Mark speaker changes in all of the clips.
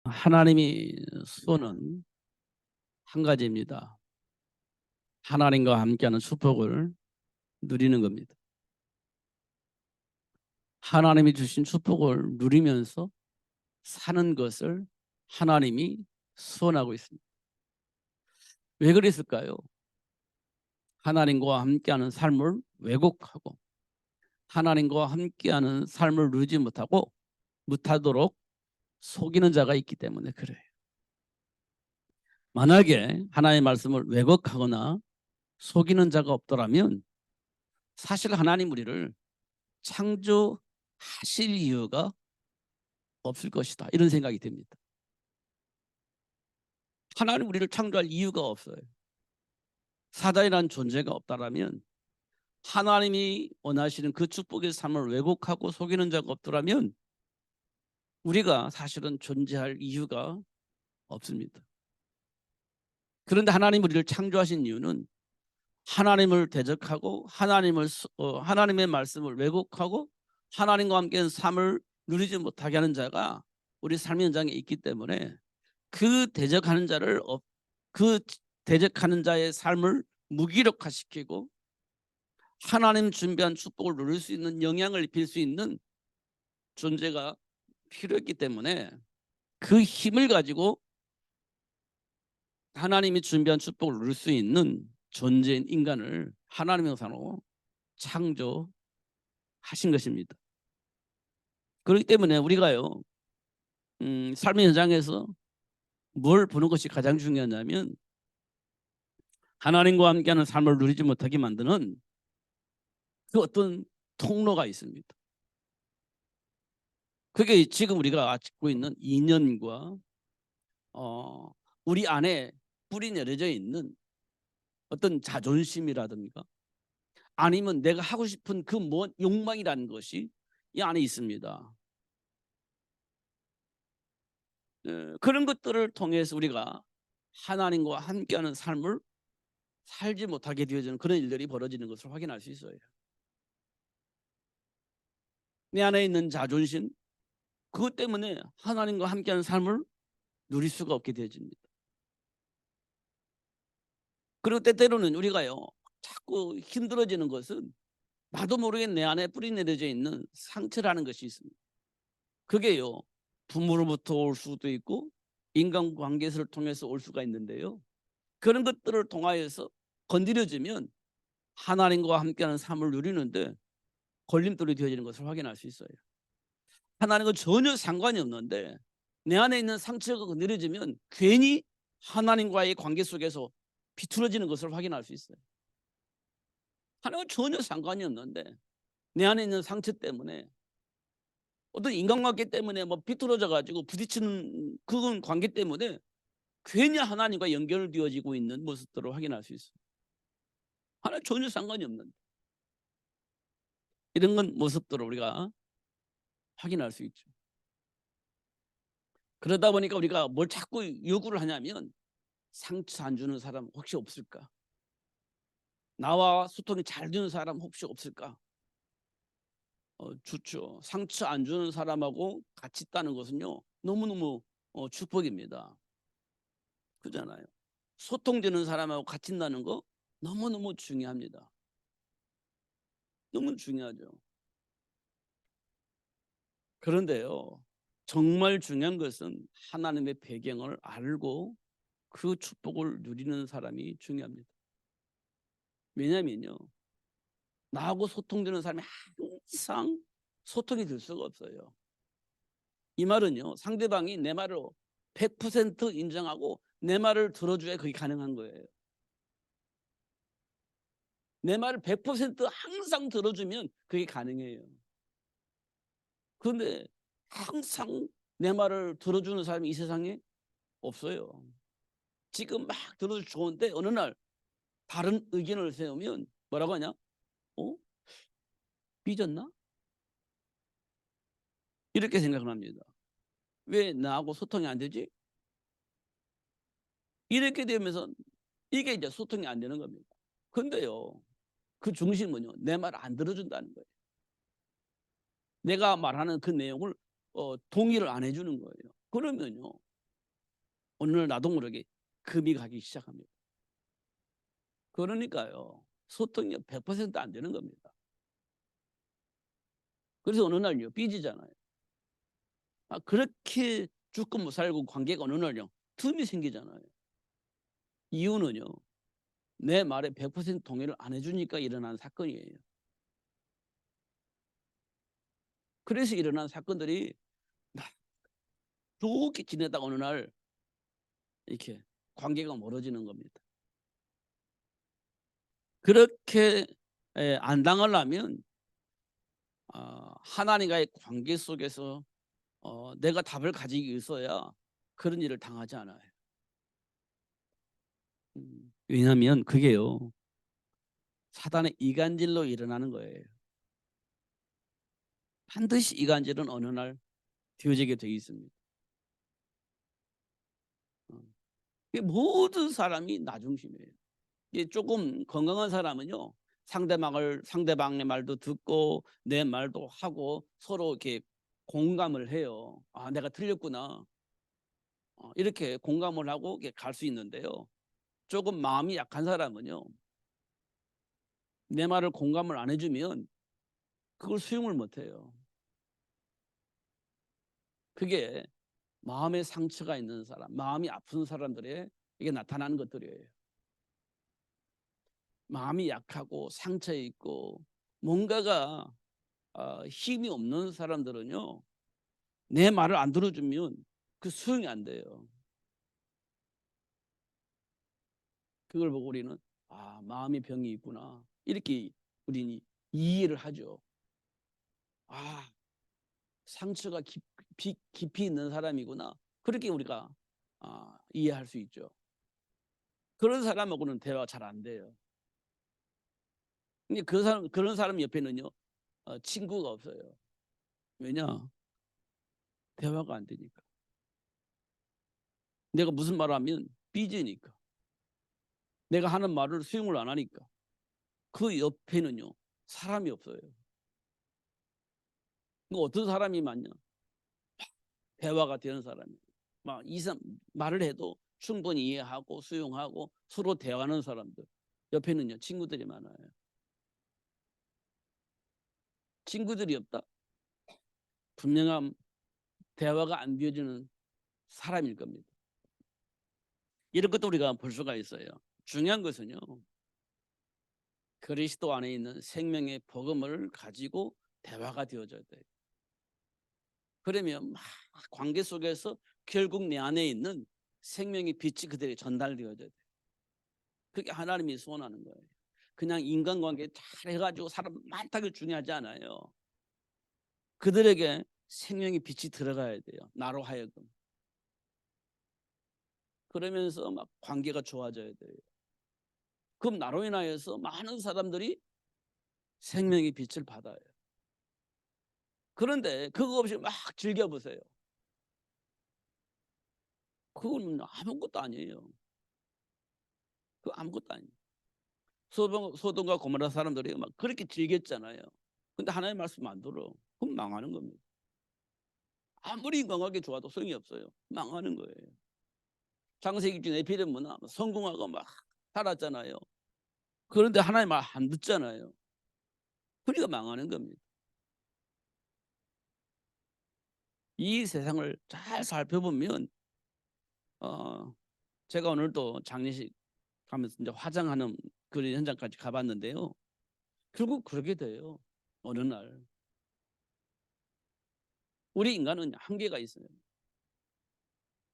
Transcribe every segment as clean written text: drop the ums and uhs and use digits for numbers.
Speaker 1: 하나님이 쏘는 한 가지입니다. 하나님과 함께하는 축복을 누리는 겁니다. 하나님이 주신 축복을 누리면서 사는 것을 하나님이 수원하고 있습니다. 왜 그랬을까요? 하나님과 함께하는 삶을 왜곡하고 하나님과 함께하는 삶을 누리지 못하도록 속이는 자가 있기 때문에 그래요. 만약에 하나님의 말씀을 왜곡하거나 속이는 자가 없더라면 사실 하나님 우리를 창조하실 이유가 없을 것이다. 이런 생각이 듭니다. 하나님 우리를 창조할 이유가 없어요. 사단이라는 존재가 없다라면 하나님이 원하시는 그 축복의 삶을 왜곡하고 속이는 자가 없더라면 우리가 사실은 존재할 이유가 없습니다. 그런데 하나님 우리를 창조하신 이유는 하나님을 대적하고 하나님의 말씀을 왜곡하고 하나님과 함께한 삶을 누리지 못하게 하는 자가 우리 삶의 현장에 있기 때문에 그 대적하는 자의 삶을 무기력화시키고 하나님 준비한 축복을 누릴 수 있는 영향을 입힐 수 있는 존재가 필요했기 때문에 그 힘을 가지고 하나님이 준비한 축복을 누릴 수 있는 존재인 인간을 하나님의 형상으로 창조하신 것입니다. 그렇기 때문에 우리가요 삶의 현장에서 뭘 보는 것이 가장 중요하냐면 하나님과 함께하는 삶을 누리지 못하게 만드는 그 어떤 통로가 있습니다. 그게 지금 우리가 갖고 있는 인연과 우리 안에 뿌리 내려져 있는 어떤 자존심이라든가 아니면 내가 하고 싶은 그 욕망이라는 것이 이 안에 있습니다. 그런 것들을 통해서 우리가 하나님과 함께하는 삶을 살지 못하게 되어지는 그런 일들이 벌어지는 것을 확인할 수 있어요. 내 안에 있는 자존심, 그것 때문에 하나님과 함께하는 삶을 누릴 수가 없게 되어집니다. 그리고 때때로는 우리가요 자꾸 힘들어지는 것은 나도 모르게 내 안에 뿌리 내려져 있는 상처라는 것이 있습니다. 그게요 부모로부터 올 수도 있고 인간관계를 통해서 올 수가 있는데요. 그런 것들을 통하여서 건드려지면 하나님과 함께하는 삶을 누리는데 걸림돌이 되어지는 것을 확인할 수 있어요. 하나님과 전혀 상관이 없는데 내 안에 있는 상처가 건드려지면 괜히 하나님과의 관계 속에서 비틀어지는 것을 확인할 수 있어요. 하나님과 전혀 상관이 없는데 내 안에 있는 상처 때문에 어떤 인간관계 때문에 비틀어져 가지고 부딪히는 그건 관계 때문에 괜히 하나님과 연결되어지고 있는 모습들을 확인할 수 있어요. 하나님 전혀 상관이 없는데 이런 건 모습들을 우리가 확인할 수 있죠. 그러다 보니까 우리가 뭘 자꾸 요구를 하냐면 상처 안 주는 사람 혹시 없을까? 나와 소통이 잘 되는 사람 혹시 없을까? 좋죠. 상처 안 주는 사람하고 같이 있다는 것은요 너무너무 축복입니다. 그잖아요. 소통되는 사람하고 같이 있다는 거 너무너무 중요합니다. 너무 중요하죠. 그런데요 정말 중요한 것은 하나님의 배경을 알고 그 축복을 누리는 사람이 중요합니다. 왜냐면요 나하고 소통되는 사람이 항상 소통이 될 수가 없어요. 이 말은요 상대방이 내 말을 100% 인정하고 내 말을 들어줘야 그게 가능한 거예요. 내 말을 100% 항상 들어주면 그게 가능해요. 그런데 항상 내 말을 들어주는 사람이 이 세상에 없어요. 지금 막 들어도 좋은데 어느 날 다른 의견을 세우면 뭐라고 하냐? 삐졌나? 이렇게 생각을 합니다. 왜 나하고 소통이 안 되지? 이렇게 되면서 이게 이제 소통이 안 되는 겁니다. 근데요 그 중심은요 내 말 안 들어준다는 거예요. 내가 말하는 그 내용을 동의를 안 해주는 거예요. 그러면요 어느 날 나도 모르게 금이 가기 시작합니다. 그러니까요. 소통이 100%안 되는 겁니다. 그래서 어느 날요 삐지잖아요. 그렇게 죽고 못 살고 관계가 어느 날요 틈이 생기잖아요. 이유는요. 내 말에 100% 동의를 안 해 주니까 일어난 사건이에요. 그래서 일어난 사건들이 막 좋게 지내다가 어느 날 이렇게 관계가 멀어지는 겁니다. 그렇게 안 당하려면 하나님과의 관계 속에서 내가 답을 가지기 위해서야 그런 일을 당하지 않아요. 왜냐하면 그게요. 사단의 이간질로 일어나는 거예요. 반드시 이간질은 어느 날 되어지게 돼 있습니다. 모든 사람이 나 중심이에요. 이게 조금 건강한 사람은요. 상대방의 말도 듣고 내 말도 하고 서로 이렇게 공감을 해요. 내가 틀렸구나. 이렇게 공감을 하고 갈 수 있는데요. 조금 마음이 약한 사람은요. 내 말을 공감을 안 해주면 그걸 수용을 못 해요. 그게 마음에 상처가 있는 사람, 마음이 아픈 사람들의 이게 나타나는 것들이에요. 마음이 약하고 상처 있고 뭔가가 힘이 없는 사람들은요. 내 말을 안 들어주면 그 수용이 안 돼요. 그걸 보고 우리는 마음의 병이 있구나. 이렇게 우리는 이해를 하죠. 상처가 깊이 있는 사람이구나. 그렇게 우리가 이해할 수 있죠. 그런 사람하고는 대화가 잘 안 돼요. 근데 그런 사람 옆에는요. 친구가 없어요. 왜냐? 대화가 안 되니까. 내가 무슨 말을 하면 삐지니까. 내가 하는 말을 수용을 안 하니까. 그 옆에는요. 사람이 없어요. 어떤 사람이 많냐? 대화가 되는 사람이. 막 이상 말을 해도 충분히 이해하고 수용하고 서로 대화하는 사람들. 옆에는요. 친구들이 많아요. 친구들이 없다. 분명한 대화가 안 되어지는 사람일 겁니다. 이런 것도 우리가 볼 수가 있어요. 중요한 것은요. 그리스도 안에 있는 생명의 복음을 가지고 대화가 되어져야 돼요. 그러면 막 관계 속에서 결국 내 안에 있는 생명의 빛이 그들에게 전달되어져야 돼요. 그게 하나님이 소원하는 거예요. 그냥 인간관계 잘 해가지고 사람 많다고 중요하지 않아요. 그들에게 생명의 빛이 들어가야 돼요. 나로 하여금. 그러면서 막 관계가 좋아져야 돼요. 그럼 나로 인하여서 많은 사람들이 생명의 빛을 받아요. 그런데 그거 없이 막 즐겨보세요. 그건 아무것도 아니에요. 그 아무것도 아니에요. 소돔과 고모라 사람들이 막 그렇게 즐겼잖아요. 근데 하나님의 말씀 안 들어. 그럼 망하는 겁니다. 아무리 건강하게 좋아도 소용이 없어요. 망하는 거예요. 창세기 중에 에피드 문화 성공하고 막 살았잖아요. 그런데 하나님 말 안 듣잖아요. 그러니까 망하는 겁니다. 이 세상을 잘 살펴보면 제가 오늘도 장례식 가면서 이제 화장하는 그런 현장까지 가봤는데요. 결국 그렇게 돼요. 어느 날 우리 인간은 한계가 있어요.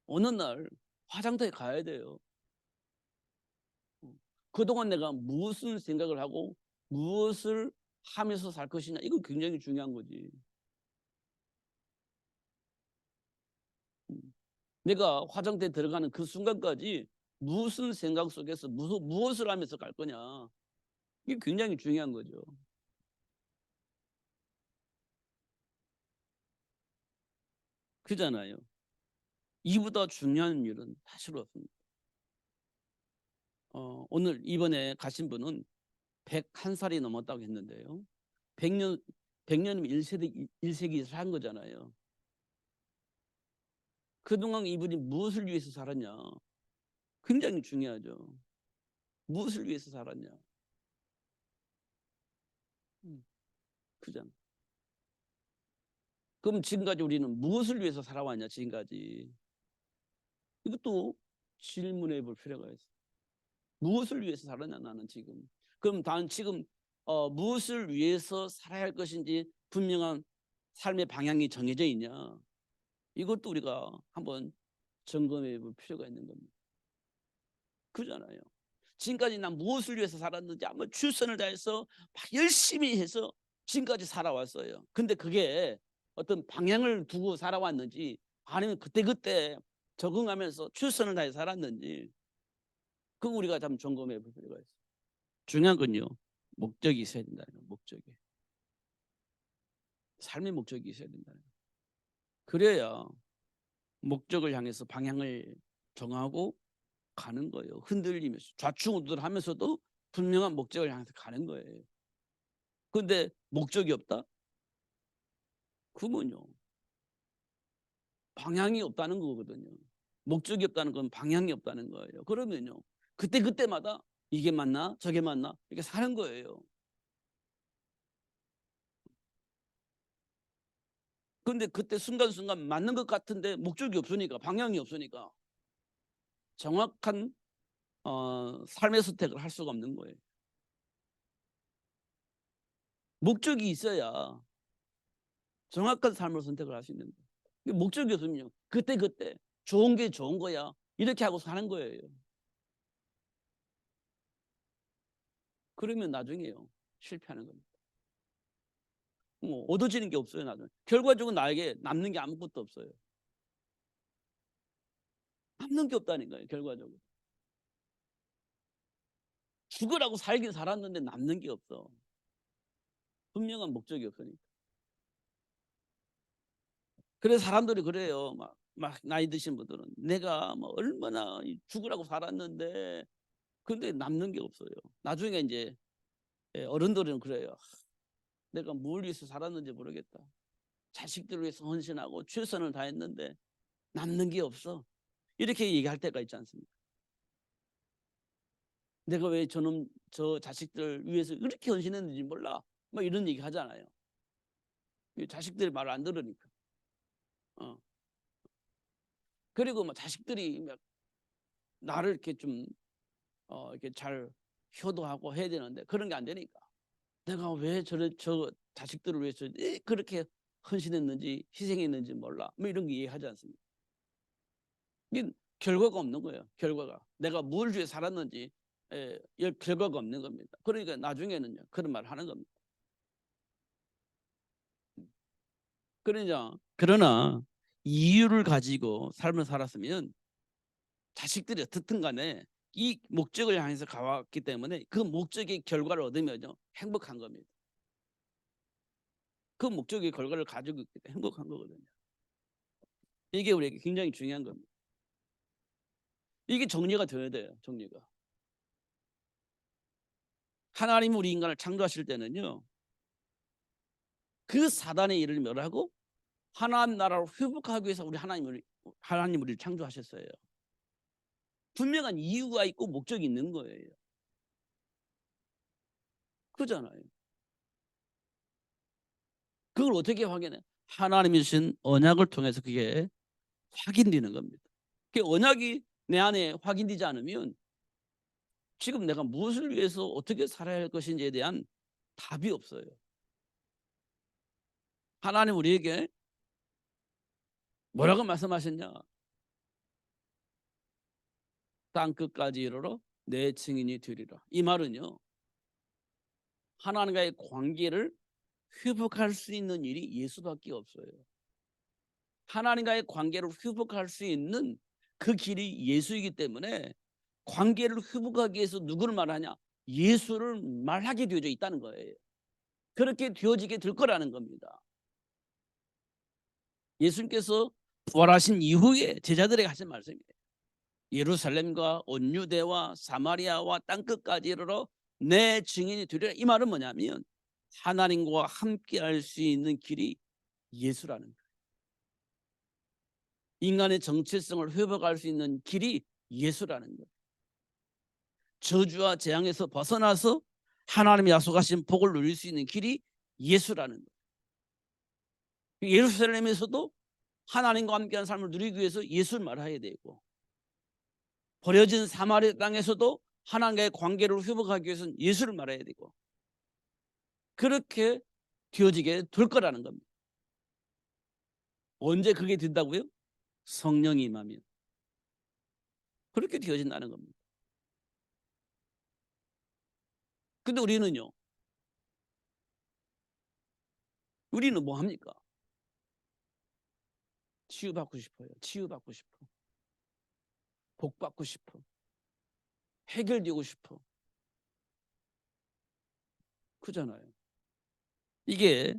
Speaker 1: 어느 날 화장터에 가야 돼요. 그동안 내가 무슨 생각을 하고 무엇을 하면서 살 것이냐 이거 굉장히 중요한 거지. 내가 화장터에 들어가는 그 순간까지 무슨 생각 속에서 무엇을 하면서 갈 거냐 이게 굉장히 중요한 거죠. 그잖아요. 이보다 중요한 일은 사실 없습니다. 오늘 이번에 가신 분은 101살이 넘었다고 했는데요. 100년 100년이면 1세기 산 거잖아요. 그동안 이분이 무엇을 위해서 살았냐? 굉장히 중요하죠. 무엇을 위해서 살았냐? 그잖아. 그럼 지금까지 우리는 무엇을 위해서 살아왔냐? 지금까지. 이것도 질문해 볼 필요가 있어. 무엇을 위해서 살았냐 나는 지금. 그럼 단 지금 무엇을 위해서 살아야 할 것인지 분명한 삶의 방향이 정해져 있냐? 이것도 우리가 한번 점검해 볼 필요가 있는 겁니다. 그잖아요. 지금까지 난 무엇을 위해서 살았는지 한번 최선을 다해서 막 열심히 해서 지금까지 살아왔어요. 근데 그게 어떤 방향을 두고 살아왔는지 아니면 그때그때 적응하면서 최선을 다해 살았는지 그거 우리가 좀 점검해 볼 필요가 있어요. 중요한 건요. 목적이 있어야 된다는 거예요. 목적이. 삶의 목적이 있어야 된다는 거예요. 그래야 목적을 향해서 방향을 정하고 가는 거예요. 흔들리면서 좌충우돌하면서도 분명한 목적을 향해서 가는 거예요. 그런데 목적이 없다? 그러면요. 방향이 없다는 거거든요. 목적이 없다는 건 방향이 없다는 거예요. 그러면요. 그때마다 이게 맞나 저게 맞나 이렇게 사는 거예요. 그런데 그때 순간순간 맞는 것 같은데 목적이 없으니까 방향이 없으니까 정확한 삶의 선택을 할 수가 없는 거예요. 목적이 있어야 정확한 삶을 선택을 할 수 있는 거예요. 목적이 없으면요. 그때 좋은 게 좋은 거야. 이렇게 하고 사는 거예요. 그러면 나중에요. 실패하는 겁니다. 얻어지는 게 없어요. 나중에. 결과적으로 나에게 남는 게 아무것도 없어요. 남는 게 없다는 거예요. 결과적으로. 죽으라고 살긴 살았는데 남는 게 없어. 분명한 목적이 없으니까. 그래서 사람들이 그래요. 막 나이 드신 분들은 내가 뭐 얼마나 죽으라고 살았는데 근데 남는 게 없어요. 나중에 이제 어른들은 그래요. 내가 뭘 위해서 살았는지 모르겠다. 자식들을 위해서 헌신하고 최선을 다했는데 남는 게 없어. 이렇게 얘기할 때가 있지 않습니까? 내가 왜 저놈 저 자식들 위해서 이렇게 헌신했는지 몰라. 뭐 이런 얘기 하잖아요. 자식들이 말을 안 들으니까. 어. 그리고 뭐 자식들이 막 나를 이렇게 좀 이렇게 잘 효도하고 해야 되는데 그런 게 안 되니까. 내가 왜 저 자식들을 위해서 그렇게 헌신했는지 희생했는지 몰라. 뭐 이런 거 이해하지 않습니까? 이게 결과가 없는 거예요. 결과가. 내가 뭘 위해 살았는지 결과가 없는 겁니다. 그러니까 나중에는요. 그런 말을 하는 겁니다. 그러나 이유를 가지고 삶을 살았으면 자식들이 어떻든 간에 이 목적을 향해서 가왔기 때문에 그 목적의 결과를 얻으면요. 행복한 겁니다. 그 목적의 결과를 가지고 있기 때문에 행복한 거거든요. 이게 우리에게 굉장히 중요한 겁니다. 이게 정리가 되어야 돼요. 정리가. 하나님 우리 인간을 창조하실 때는요. 그 사단의 일을 멸하고 하나님 나라를 회복하기 위해서 하나님 우리를 창조하셨어요. 분명한 이유가 있고 목적이 있는 거예요. 그잖아요. 그걸 어떻게 확인해? 하나님이 주신 언약을 통해서 그게 확인되는 겁니다. 그 언약이 내 안에 확인되지 않으면 지금 내가 무엇을 위해서 어떻게 살아야 할 것인지에 대한 답이 없어요. 하나님 우리에게 뭐라고 말씀하셨냐? 땅 끝까지 이르러 내 증인이 되리라. 이 말은요. 하나님과의 관계를 회복할 수 있는 일이 예수밖에 없어요. 하나님과의 관계를 회복할 수 있는 그 길이 예수이기 때문에 관계를 회복하기 위해서 누구를 말하냐? 예수를 말하게 되어져 있다는 거예요. 그렇게 되어지게 될 거라는 겁니다. 예수님께서 부활하신 이후에 제자들에게 하신 말씀이에요. 예루살렘과 온 유대와 사마리아와 땅끝까지 이르러 내 증인이 되리라. 이 말은 뭐냐면 하나님과 함께 할 수 있는 길이 예수라는 거예요. 인간의 정체성을 회복할 수 있는 길이 예수라는 거예요. 저주와 재앙에서 벗어나서 하나님이 약속하신 복을 누릴 수 있는 길이 예수라는 거예요. 예루살렘에서도 하나님과 함께한 삶을 누리기 위해서 예수를 말해야 되고, 버려진 사마리아 땅에서도 하나님과의 관계를 회복하기 위해서는 예수를 말해야 되고, 그렇게 되어지게 될 거라는 겁니다. 언제 그게 된다고요? 성령이 임하면 그렇게 되어진다는 겁니다. 근데 우리는 뭐 합니까? 치유받고 싶어요. 치유받고 싶어. 복받고 싶어. 해결되고 싶어. 그잖아요. 이게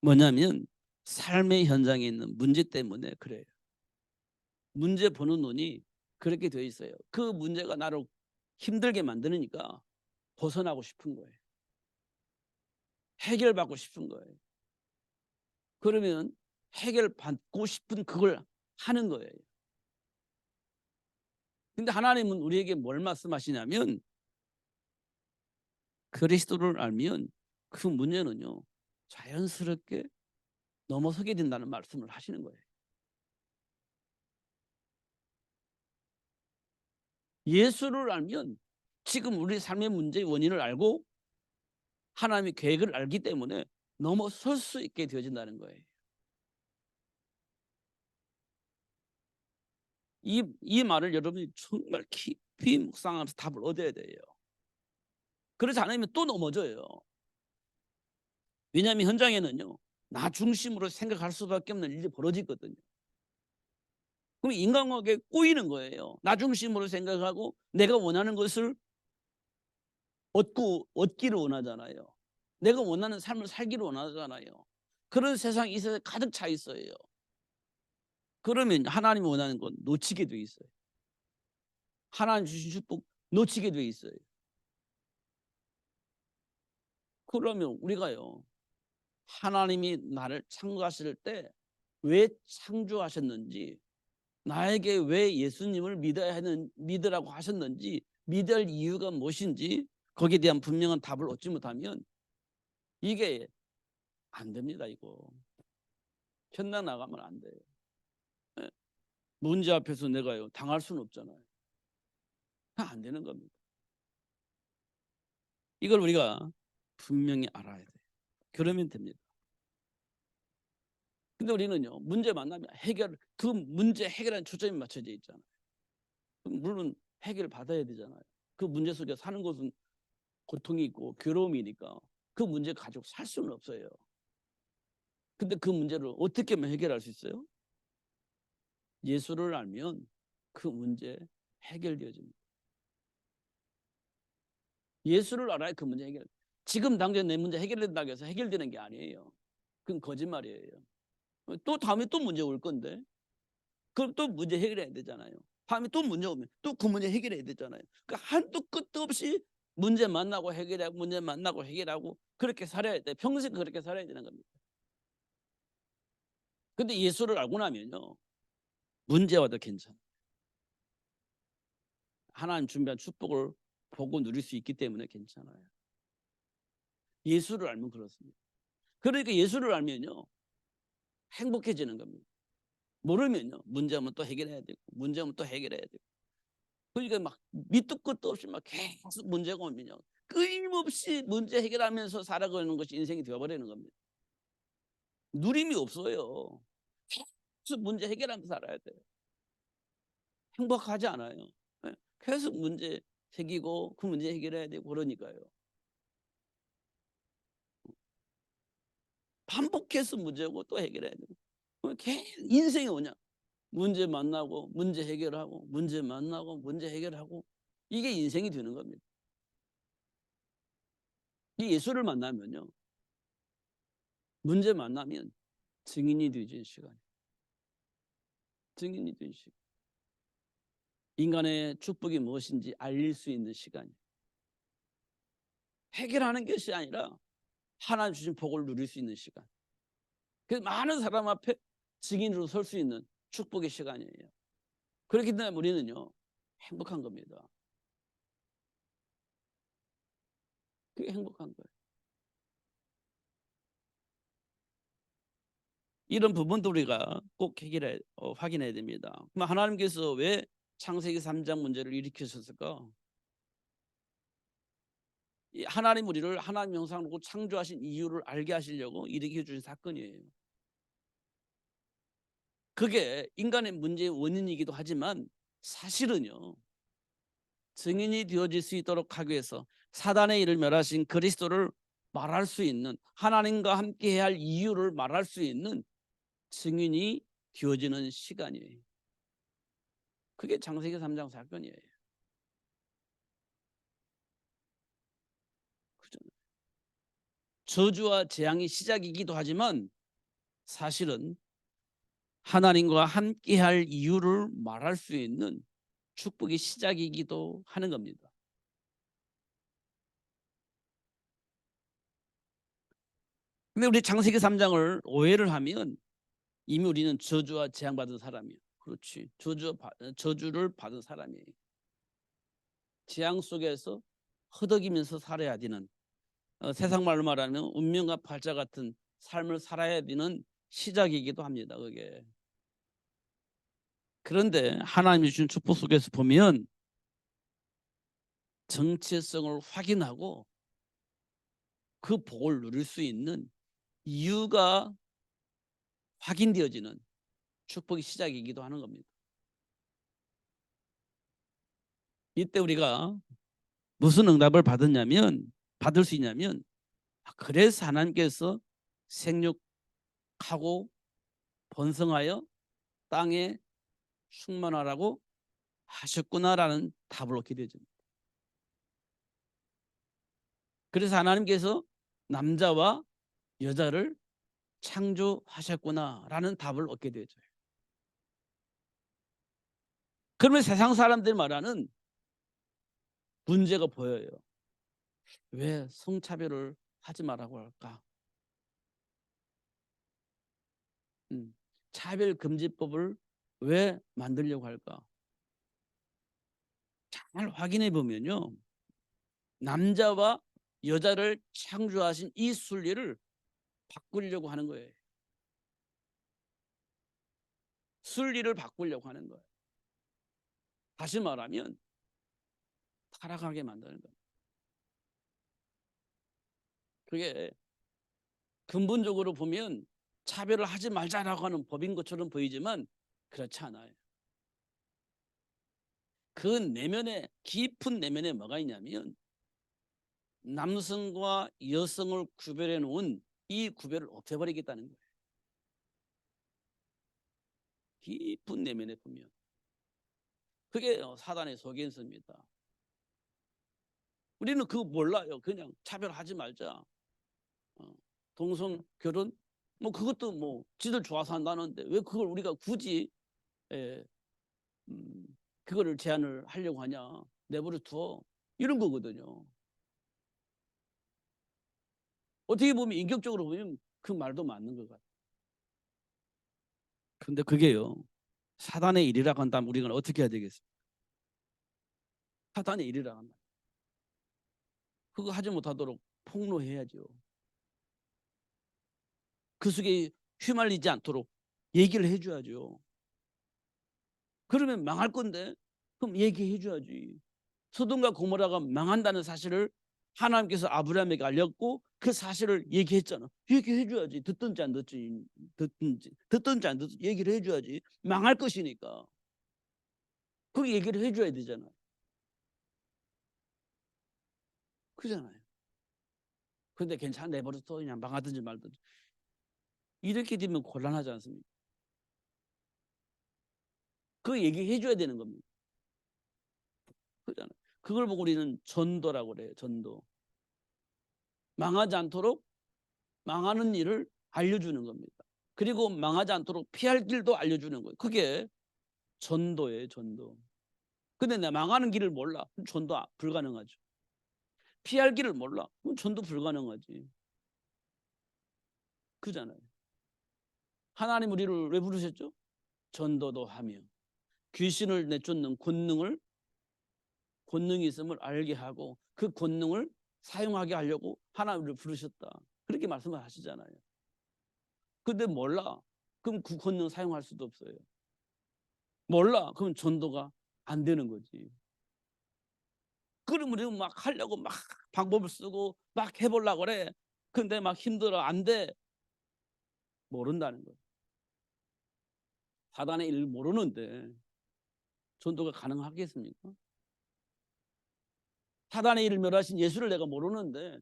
Speaker 1: 뭐냐면 삶의 현장에 있는 문제 때문에 그래요. 문제 보는 눈이 그렇게 되어 있어요. 그 문제가 나를 힘들게 만드니까 벗어나고 싶은 거예요. 해결받고 싶은 거예요. 그러면 해결받고 싶은 그걸 하는 거예요. 근데 하나님은 우리에게 뭘 말씀하시냐면, 그리스도를 알면 그 문제는요 자연스럽게 넘어서게 된다는 말씀을 하시는 거예요. 예수를 알면 지금 우리 삶의 문제의 원인을 알고 하나님의 계획을 알기 때문에 넘어설 수 있게 되어진다는 거예요. 이 말을 여러분이 정말 깊이 묵상하면서 답을 얻어야 돼요. 그렇지 않으면 또 넘어져요. 왜냐하면 현장에는요 나 중심으로 생각할 수밖에 없는 일이 벌어지거든요. 그럼 인간관계에 꼬이는 거예요. 나 중심으로 생각하고 내가 원하는 것을 얻기를 원하잖아요. 내가 원하는 삶을 살기를 원하잖아요. 그런 세상이 이 세상에 가득 차 있어요. 그러면 하나님이 원하는 건 놓치게 돼 있어요. 하나님 주신 축복 놓치게 돼 있어요. 그러면 우리가요 하나님이 나를 창조하실 때 왜 창조하셨는지, 나에게 왜 예수님을 믿으라고 하셨는지, 믿을 이유가 무엇인지 거기에 대한 분명한 답을 얻지 못하면 이게 안 됩니다. 이거 현장 나가면 안 돼요. 예. 문제 앞에서 내가요 당할 수는 없잖아요. 안 되는 겁니다. 이걸 우리가 분명히 알아야 돼요. 그러면 됩니다. 근데 우리는요 문제 만나면 그 문제 해결하는 초점이 맞춰져 있잖아요. 물론 해결을 받아야 되잖아요. 그 문제 속에 사는 것은 고통이 있고 괴로움이니까 그 문제 가지고 살 수는 없어요. 근데 그 문제를 어떻게 하면 해결할 수 있어요? 예수를 알면 그 문제 해결되어집니다. 예수를 알아야 그 문제 해결. 지금 당장 내 문제 해결된다고 해서 해결되는 게 아니에요. 그건 거짓말이에요. 또 다음에 또 문제 올 건데 그럼 또 문제 해결해야 되잖아요. 다음에 또 문제 오면 또 그 문제 해결해야 되잖아요. 그러니까 한도 끝도 없이 문제 만나고 해결하고 문제 만나고 해결하고 그렇게 살아야 돼. 평생 그렇게 살아야 되는 겁니다. 근데 예수를 알고 나면요 문제 와도 괜찮아. 하나님 준비한 축복을 보고 누릴 수 있기 때문에 괜찮아요. 예수를 알면 그렇습니다. 그러니까 예수를 알면요 행복해지는 겁니다. 모르면요 문제하면 또 해결해야 되고 문제하면 또 해결해야 되고, 그러니까 막 밑도 끝도 없이 막 계속 문제가 오면요 끊임없이 문제 해결하면서 살아가는 것이 인생이 되어버리는 겁니다. 누림이 없어요. 계속 문제 해결하면서 살아야 돼요. 행복하지 않아요. 예, 계속 문제 생기고 그 문제 해결해야 되고 그러니까요. 반복해서 문제고 또 해결해야 되고 인생이 뭐냐 문제 만나고 문제 해결하고 문제 만나고 문제 해결하고 이게 인생이 되는 겁니다. 이 예수를 만나면요 문제 만나면 증인이 되는 시간, 증인이 되는 시간, 인간의 축복이 무엇인지 알릴 수 있는 시간이, 해결하는 것이 아니라 하나님 주신 복을 누릴 수 있는 시간. 그래서 많은 사람 앞에 증인으로 설 수 있는 축복의 시간이에요. 그렇기 때문에 우리는요 행복한 겁니다. 그게 행복한 거예요. 이런 부분도 우리가 꼭 확인해야 됩니다. 그럼 하나님께서 왜 창세기 3장 문제를 일으키셨을까? 이 하나님 우리를 하나님 형상으로 창조하신 이유를 알게 하시려고 일으켜 주신 사건이에요. 그게 인간의 문제의 원인이기도 하지만 사실은요 증인이 되어질 수 있도록 하기 위해서 사단의 일을 멸하신 그리스도를 말할 수 있는, 하나님과 함께해야 할 이유를 말할 수 있는 증인이 되어지는 시간이에요. 그게 창세기 3장 사건이에요. 그죠? 저주와 재앙이 시작이기도 하지만 사실은 하나님과 함께할 이유를 말할 수 있는 축복의 시작이기도 하는 겁니다. 근데 우리 창세기 3장을 오해를 하면 이미 우리는 저주와 재앙받은 사람이에요. 그렇지. 저주를 받은 사람이에요. 재앙 속에서 허덕이면서 살아야 되는, 세상 말로 말하면 운명과 팔자 같은 삶을 살아야 되는 시작이기도 합니다. 그게. 그런데 하나님이 주신 축복 속에서 보면 정체성을 확인하고 그 복을 누릴 수 있는 이유가 확인되어지는 축복의 시작이기도 하는 겁니다. 이때 우리가 무슨 응답을 받을 수 있냐면, 그래서 하나님께서 생육하고 번성하여 땅에 충만하라고 하셨구나라는 답을 얻게 되집니다. 그래서 하나님께서 남자와 여자를 창조하셨구나라는 답을 얻게 되죠. 그러면 세상 사람들이 말하는 문제가 보여요. 왜 성차별을 하지 말라고 할까? 차별금지법을 왜 만들려고 할까? 잘 확인해 보면요, 남자와 여자를 창조하신 이 순리를 바꾸려고 하는 거예요. 순리를 바꾸려고 하는 거예요. 다시 말하면 타락하게 만드는 거예요. 그게 근본적으로 보면 차별을 하지 말자라고 하는 법인 것처럼 보이지만 그렇지 않아요. 그 내면에, 깊은 내면에 뭐가 있냐면 남성과 여성을 구별해 놓은 이 구별을 없애버리겠다는 거예요. 깊은 내면에 보면 그게 사단의 속임수입니다. 우리는 그거 몰라요. 그냥 차별하지 말자, 동성 결혼 뭐 그것도 뭐 지들 좋아서 한다는데 왜 그걸 우리가 굳이 예, 그거를 제한을 하려고 하냐, 내버려 두어, 이런 거거든요. 어떻게 보면 인격적으로 보면 그 말도 맞는 것 같아요. 근데 그게요 사단의 일이라고 한다면 우리가 어떻게 해야 되겠어요? 사단의 일이라고 한다, 그거 하지 못하도록 폭로해야죠. 그 속에 휘말리지 않도록 얘기를 해줘야죠. 그러면 망할 건데 그럼 얘기해 줘야지. 소돔과 고모라가 망한다는 사실을 하나님께서 아브라함에게 알렸고 그 사실을 얘기했잖아. 얘기해 줘야지. 듣든지 안 듣든지 안 듣든지 얘기를 해 줘야지. 망할 것이니까 그 얘기를 해 줘야 되잖아요. 그잖아요. 근데 괜찮아, 내버려둬, 그냥 망하든지 말든지. 이렇게 되면 곤란하지 않습니까? 그 얘기해 줘야 되는 겁니다. 그잖아요. 그걸 보고 우리는 전도라고 그래요. 전도. 망하지 않도록 망하는 일을 알려주는 겁니다. 그리고 망하지 않도록 피할 길도 알려주는 거예요. 그게 전도예요. 전도. 근데 내 망하는 길을 몰라, 그럼 전도 불가능하죠. 피할 길을 몰라, 그럼 전도 불가능하지. 그잖아요. 하나님 우리를 왜 부르셨죠? 전도도 하며 귀신을 내쫓는 권능이 있음을 알게 하고 그 권능을 사용하게 하려고 하나님을 부르셨다. 그렇게 말씀을 하시잖아요. 근데 몰라. 그럼 그 권능 사용할 수도 없어요. 몰라. 그럼 전도가 안 되는 거지. 그러면 우리는 막 하려고 막 방법을 쓰고 막 해보려고 그래. 근데 막 힘들어. 안 돼. 모른다는 거예요. 사단의 일을 모르는데 전도가 가능하겠습니까? 사단의 일을 멸하신 예수를 내가 모르는데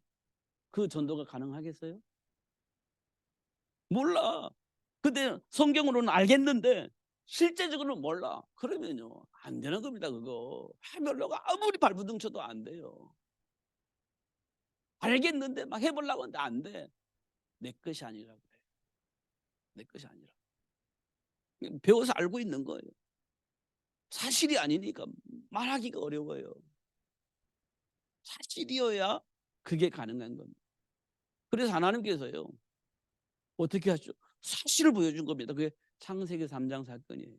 Speaker 1: 그 전도가 가능하겠어요? 몰라. 근데 성경으로는 알겠는데 실제적으로는 몰라. 그러면요 안 되는 겁니다. 그거 하멜로가 아무리 발부둥 쳐도 안 돼요. 알겠는데 막 해보려고 하는데 안 돼. 내 것이 아니라고 그래. 내 것이 아니라. 배워서 알고 있는 거예요. 사실이 아니니까 말하기가 어려워요. 사실이어야 그게 가능한 겁니다. 그래서 하나님께서요 어떻게 하죠? 사실을 보여준 겁니다. 그게 창세기 3장 사건이에요.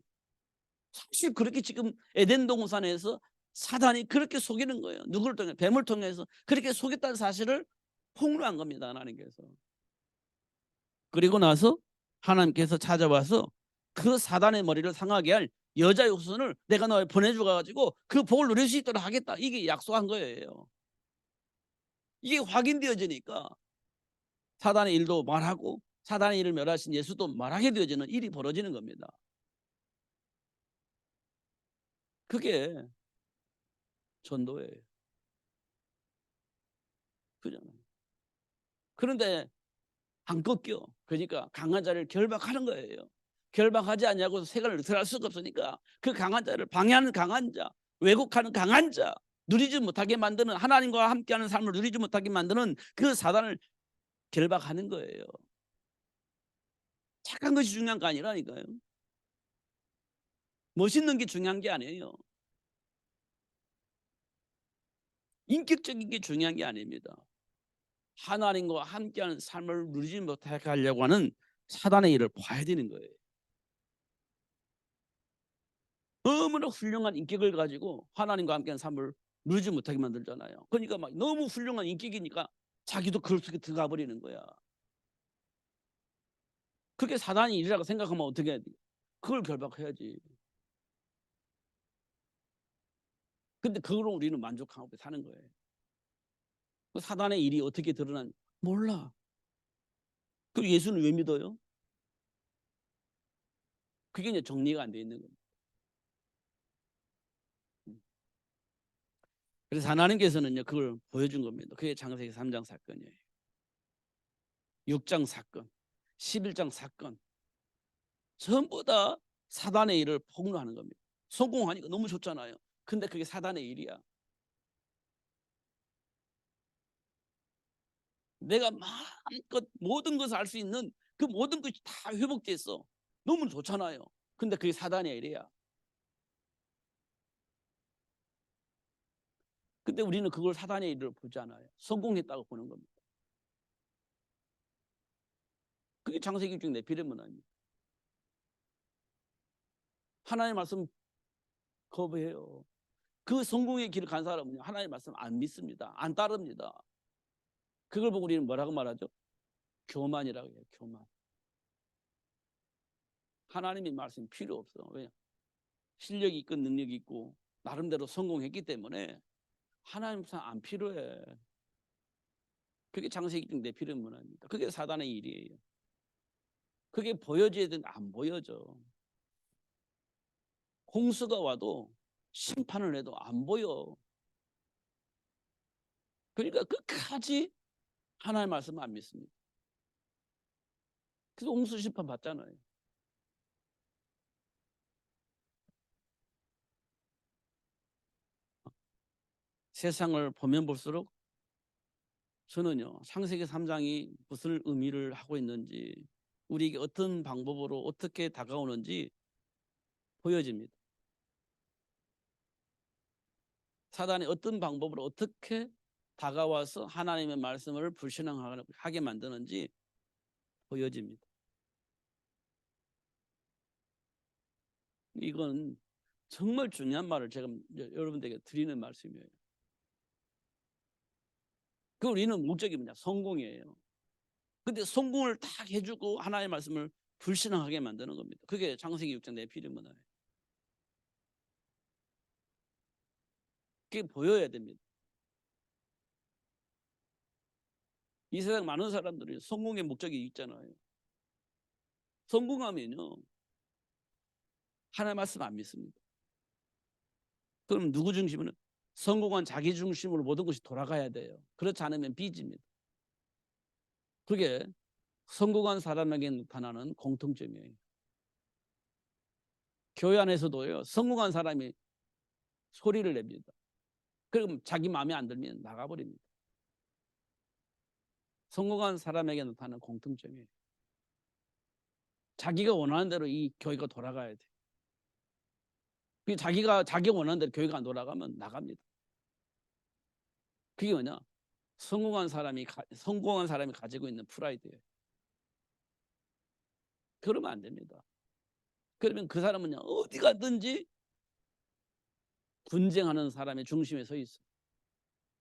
Speaker 1: 사실 그렇게 지금 에덴 동산에서 사단이 그렇게 속이는 거예요. 누구를 통해? 뱀을 통해서 그렇게 속였다는 사실을 폭로한 겁니다. 하나님께서. 그리고 나서 하나님께서 찾아와서 그 사단의 머리를 상하게 할 여자의 후손을 내가 너에 보내줘 가지고 그 복을 누릴 수 있도록 하겠다. 이게 약속한 거예요. 이게 확인되어지니까 사단의 일도 말하고 사단의 일을 멸하신 예수도 말하게 되어지는 일이 벌어지는 겁니다. 그게 전도예요. 그잖아요. 그런데 안 꺾여. 그러니까 강한 자를 결박하는 거예요. 결박하지 않냐고 세간을 들어갈 수가 없으니까 그 강한 자를 방해하는 강한 자, 왜곡하는 강한 자, 누리지 못하게 만드는 하나님과 함께하는 삶을 누리지 못하게 만드는 그 사단을 결박하는 거예요. 착한 것이 중요한 거 아니라니까요. 멋있는 게 중요한 게 아니에요. 인격적인 게 중요한 게 아닙니다. 하나님과 함께하는 삶을 누리지 못하게 하려고 하는 사단의 일을 봐야 되는 거예요. 너무나 훌륭한 인격을 가지고 하나님과 함께하는 삶을 누리지 못하게 만들잖아요. 그러니까 막 너무 훌륭한 인격이니까 자기도 그럴 속에 들어가 버리는 거야. 그게 사단의 일이라고 생각하면 어떻게 해야 돼? 그걸 결박해야지. 근데 그걸로 우리는 만족하고 사는 거예요. 그 사단의 일이 어떻게 드러난 몰라. 그럼 예수는 왜 믿어요? 그게 이제 정리가 안 돼 있는 겁니다. 그래서 하나님께서는요 그걸 보여준 겁니다. 그게 창세기 3장 사건이에요. 6장 사건, 11장 사건 전부 다 사단의 일을 폭로하는 겁니다. 성공하니까 너무 좋잖아요. 근데 그게 사단의 일이야. 내가 마음껏 모든 것을 알 수 있는 그 모든 것이 다 회복됐어. 너무 좋잖아요. 근데 그게 사단의 일이야. 근데 우리는 그걸 사단의 일을 보지 않아요. 성공했다고 보는 겁니다. 그게 창세기 중 네피림 아닙니까? 하나님의 말씀 거부해요. 그 성공의 길을 간 사람은 하나님의 말씀 안 믿습니다. 안 따릅니다. 그걸 보고 우리는 뭐라고 말하죠? 교만이라고 해요. 교만. 하나님의 말씀이 필요 없어. 왜냐? 실력이 있고 능력이 있고 나름대로 성공했기 때문에 하나님 말씀 안 필요해. 그게 창세기 중 네피림 문화입니다. 그게 사단의 일이에요. 그게 보여져야 되는데 안 보여져. 홍수가 와도 심판을 해도 안 보여. 그러니까 끝까지 하나님의 말씀을 안 믿습니다. 그래서 홍수 심판 받잖아요. 세상을 보면 볼수록 저는요 창세기 3장이 무슨 의미를 하고 있는지 우리에게 어떤 방법으로 어떻게 다가오는지 보여집니다. 사단이 어떤 방법으로 어떻게 다가와서 하나님의 말씀을 불신앙하게 만드는지 보여집니다. 이건 정말 중요한 말을 제가 여러분들에게 드리는 말씀이에요. 그 우리는 목적이 뭐냐? 성공이에요. 근데 성공을 딱 해주고 하나의 말씀을 불신앙하게 만드는 겁니다. 그게 창세기 6장 내피리 문화예요. 그게 보여야 됩니다. 이 세상 많은 사람들이 성공의 목적이 있잖아요. 성공하면요 하나의 말씀 안 믿습니다. 그럼 누구 중심으로? 성공한 자기 중심으로 모든 것이 돌아가야 돼요. 그렇지 않으면 빚입니다. 그게 성공한 사람에게 나타나는 공통점이에요. 교회 안에서도요 성공한 사람이 소리를 냅니다. 그럼 자기 마음에 안 들면 나가버립니다. 성공한 사람에게 나타나는 공통점이에요. 자기가 원하는 대로 이 교회가 돌아가야 돼요. 자기가 원하는 대로 교회가 안 돌아가면 나갑니다. 그게 뭐냐? 성공한 사람이 가지고 있는 프라이드예요. 그러면 안 됩니다. 그러면 그 사람은 어디 가든지 분쟁하는 사람의 중심에 서 있어요.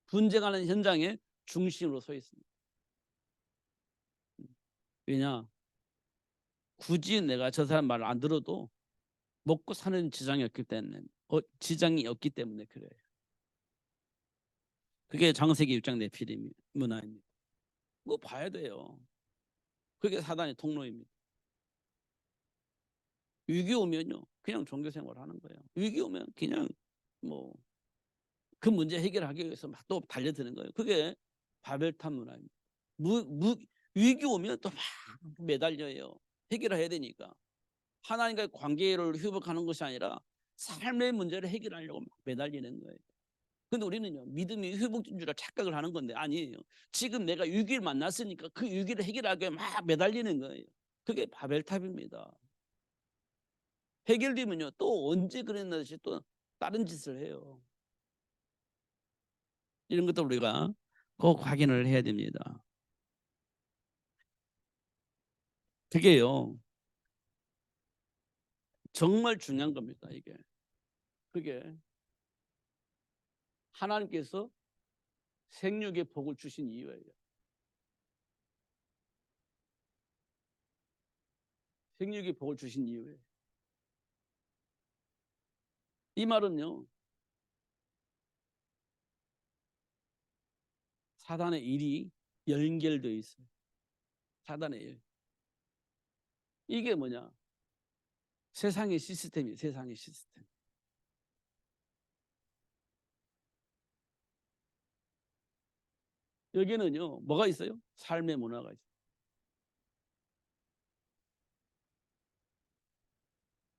Speaker 1: 분쟁하는 현장의 중심으로 서 있습니다. 왜냐? 굳이 내가 저 사람 말을 안 들어도 먹고 사는 지장이 없기 때문에 그래요. 그게 창세기 6장 내피림 문화입니다. 뭐 봐야 돼요. 그게 사단의 통로입니다. 위기 오면요 그냥 종교 생활하는 거예요. 위기 오면 그냥 뭐 그 문제 해결하기 위해서 막 또 달려드는 거예요. 그게 바벨탑 문화입니다. 위기 오면 또 막 매달려요. 해결해야 되니까. 하나님과의 관계를 회복하는 것이 아니라 삶의 문제를 해결하려고 막 매달리는 거예요. 근데 우리는요 믿음이 회복된 줄 착각을 하는 건데 아니에요. 지금 내가 위기를 만났으니까 그 위기를 해결하기 위해 막 매달리는 거예요. 그게 바벨탑입니다. 해결되면요 또 언제 그랬는지 또 다른 짓을 해요. 이런 것도 우리가 꼭 확인을 해야 됩니다. 그게요 정말 중요한 겁니다. 그게 하나님께서 생육의 복을 주신 이유예요. 생육의 복을 주신 이유예요. 이 말은요 사단의 일이 연결되어 있어요. 사단의 일. 이게 뭐냐? 세상의 시스템이에요. 세상의 시스템. 여기는요 뭐가 있어요? 삶의 문화가 있어요.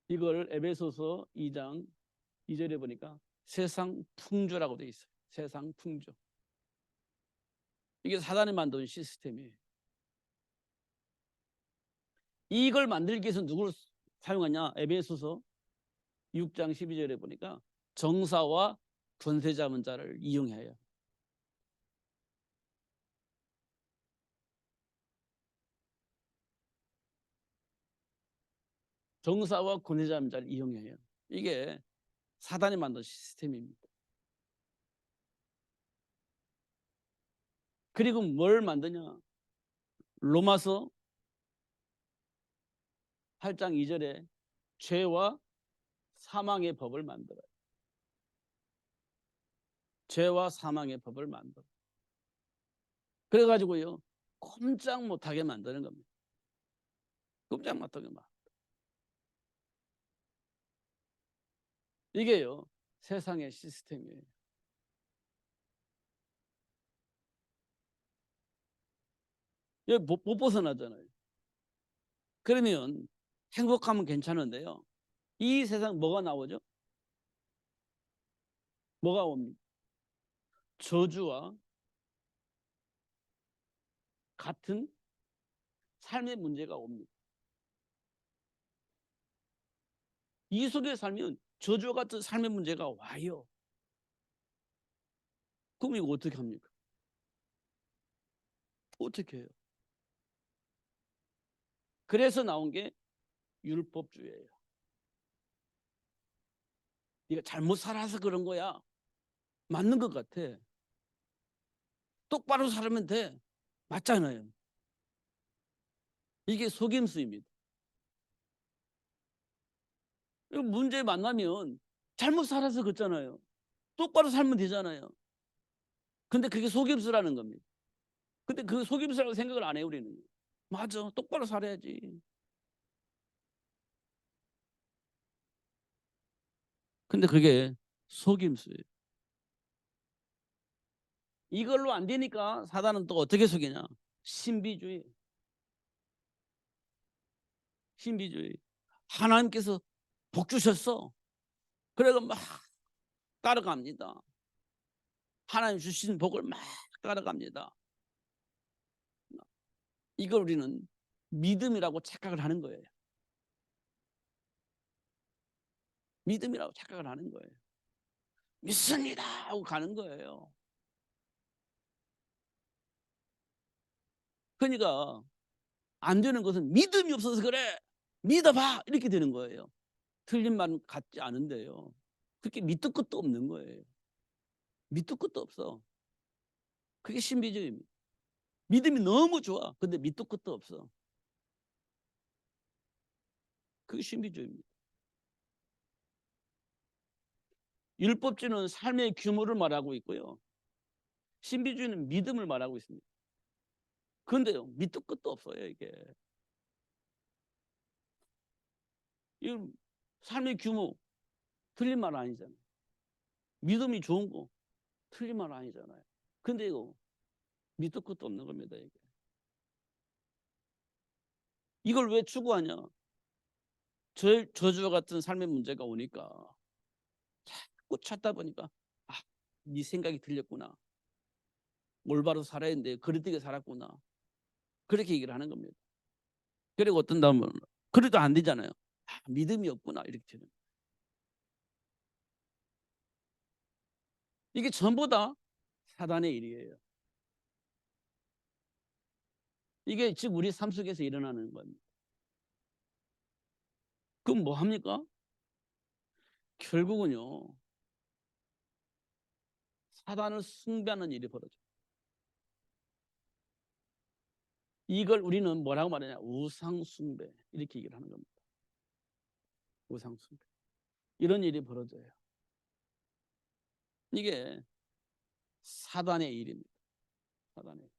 Speaker 1: 이걸 에베소서 2장 2절에 보니까 세상 풍조라고 되어 있어요. 세상 풍조. 이게 사단이 만든 시스템이에요. 이걸 만들기 위해서 누구를 사용하냐? 에베소서 6장 12절에 보니까 정사와 권세 잡은 자를 이용해요. 정사와 권세 잡은 자를 이용해요. 이게 사단이 만든 시스템입니다. 그리고 뭘 만드냐? 로마서 8장 2절에 죄와 사망의 법을 만들어요. 죄와 사망의 법을 만들어요. 그래가지고요 꼼짝 못하게 만드는 겁니다. 꼼짝 못하게 막. 이게요 세상의 시스템이에요. 못 벗어나잖아요. 그러면 행복하면 괜찮은데요. 이 세상 뭐가 나오죠? 뭐가 옵니까? 저주와 같은 삶의 문제가 옵니다. 이 속에 살면 저주와 같은 삶의 문제가 와요. 그럼 이거 어떻게 합니까? 어떻게 해요? 그래서 나온 게 율법주의예요. 네가 잘못 살아서 그런 거야. 맞는 것 같아. 똑바로 살면 돼. 맞잖아요. 이게 속임수입니다. 문제 만나면 잘못 살아서 그렇잖아요. 똑바로 살면 되잖아요. 근데 그게 속임수라는 겁니다. 근데 그 속임수라고 생각을 안 해요, 우리는. 맞아, 똑바로 살아야지. 근데 그게 속임수예요. 이걸로 안 되니까 사단은 또 어떻게 속이냐? 신비주의. 신비주의. 하나님께서 복 주셨어. 그래서 막 따라갑니다. 하나님 주신 복을 막 따라갑니다. 이걸 우리는 믿음이라고 착각을 하는 거예요. 믿음이라고 착각을 하는 거예요. 믿습니다 하고 가는 거예요. 그러니까 안 되는 것은 믿음이 없어서 그래. 믿어봐 이렇게 되는 거예요. 틀린 말 같지 않은데요. 그렇게 밑도 끝도 없는 거예요. 밑도 끝도 없어. 그게 신비주의입니다. 믿음이 너무 좋아. 근데 밑도 끝도 없어. 그게 신비주의입니다. 율법주의는 삶의 규모를 말하고 있고요. 신비주의는 믿음을 말하고 있습니다. 그런데요, 밑도 끝도 없어요, 이게. 이 삶의 규모, 틀린 말 아니잖아요. 믿음이 좋은 거, 틀린 말 아니잖아요. 근데 이거 밑도 끝도 없는 겁니다, 이게. 이걸 왜 추구하냐? 저주와 같은 삶의 문제가 오니까 자꾸 찾다 보니까 아, 네 생각이 들렸구나. 올바로 살아야 되는데 그릇되게 살았구나. 그렇게 얘기를 하는 겁니다. 그리고 어떤 다음은 그래도 안 되잖아요. 아, 믿음이 없구나 이렇게 되는. 이게 전부 다 사단의 일이에요. 이게 지금 우리 삶 속에서 일어나는 겁니다. 그럼 뭐 합니까? 결국은요. 사단을 숭배하는 일이 벌어져요. 이걸 우리는 뭐라고 말하냐? 우상숭배 이렇게 얘기를 하는 겁니다. 우상숭배. 이런 일이 벌어져요. 이게 사단의 일입니다. 사단의 일.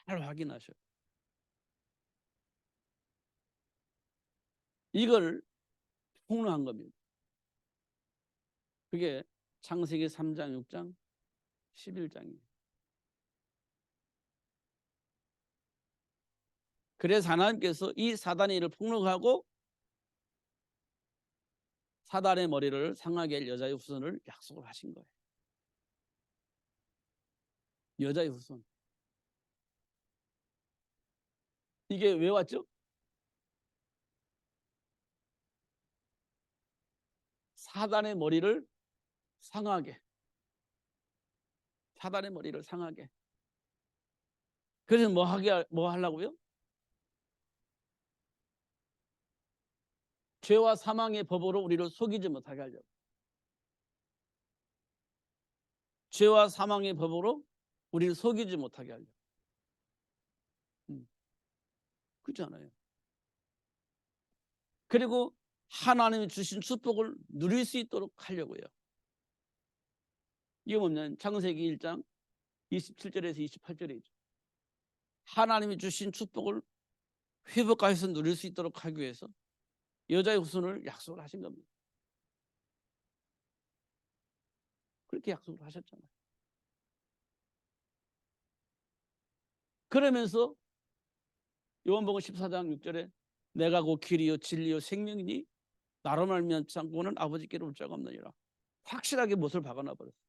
Speaker 1: 잘 확인하셔요. 이걸 폭로한 겁니다. 그게 창세기 3장, 6장, 11장이에요. 그래서 하나님께서 이 사단의 일을 폭로하고 사단의 머리를 상하게 할 여자의 후손을 약속을 하신 거예요. 여자의 후손. 이게 왜 왔죠? 사단의 머리를 상하게. 사단의 머리를 상하게. 그래서 뭐 하려고요? 죄와 사망의 법으로 우리를 속이지 못하게 하려고. 죄와 사망의 법으로 우리를 속이지 못하게 하려고. 그렇지 않아요? 그리고 하나님이 주신 축복을 누릴 수 있도록 하려고요. 이게 뭐냐면 창세기 1장 27절에서 28절에 있죠. 하나님이 주신 축복을 회복해서 누릴 수 있도록 하기 위해서 여자의 후손을 약속을 하신 겁니다. 그렇게 약속을 하셨잖아요. 그러면서 요한복음 14장 6절에 내가 곧 길이요 진리요 생명이니 나로 말미암지 않고는 아버지께로 올 자가 없느니라. 확실하게 못을 박아놔 버렸어요.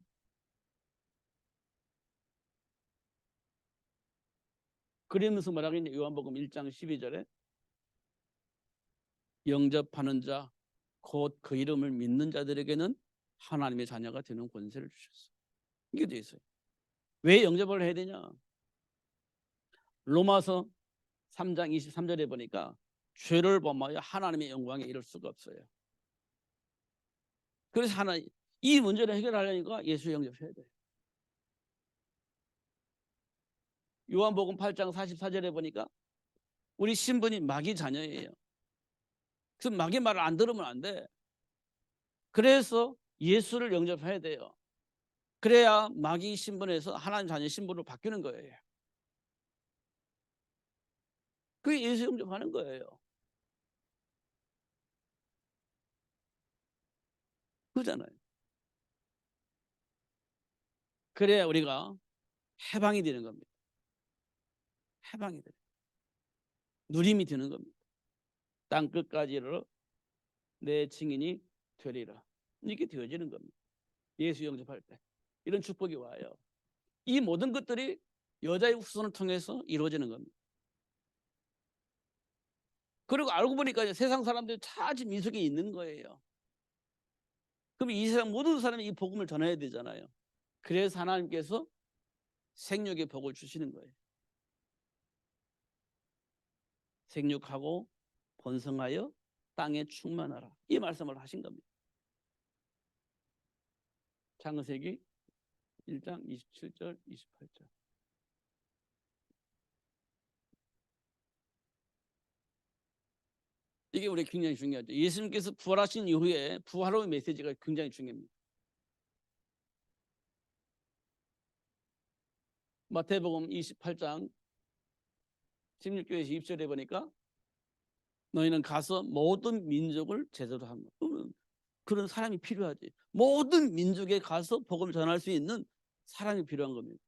Speaker 1: 그러면서 뭐라고 했냐? 요한복음 1장 12절에 영접하는 자 곧 그 이름을 믿는 자들에게는 하나님의 자녀가 되는 권세를 주셨어요. 이게 돼 있어요. 왜 영접을 해야 되냐? 로마서 3장 23절에 보니까 죄를 범하여 하나님의 영광에 이를 수가 없어요. 그래서 이 문제를 해결하려니까 예수 영접해야 돼요. 요한복음 8장 44절에 보니까 우리 신분이 마귀 자녀예요. 그래서 마귀 말을 안 들으면 안 돼. 그래서 예수를 영접해야 돼요. 그래야 마귀 신분에서 하나님 자녀 신분으로 바뀌는 거예요. 그게 예수 영접하는 거예요. 그잖아요. 그래야 우리가 해방이 되는 겁니다. 해방이 되는 누림이 되는 겁니다. 땅 끝까지 이르러 내 증인이 되리라. 이렇게 되어지는 겁니다. 예수 영접할 때 이런 축복이 와요. 이 모든 것들이 여자의 후손을 통해서 이루어지는 겁니다. 그리고 알고 보니까 세상 사람들이 다 지금 이 속에 있는 거예요. 그럼 이 세상 모든 사람이 이 복음을 전해야 되잖아요. 그래서 하나님께서 생육의 복을 주시는 거예요. 생육하고 번성하여 땅에 충만하라. 이 말씀을 하신 겁니다. 창세기 1장 27절 28절. 이게 우리 굉장히 중요하죠. 예수님께서 부활하신 이후에 부활 후의 메시지가 굉장히 중요합니다. 마태복음 28장 16절에서 20절에 보니까 너희는 가서 모든 민족을 제자로 합니다. 그런 사람이 필요하지. 모든 민족에 가서 복음을 전할 수 있는 사람이 필요한 겁니다.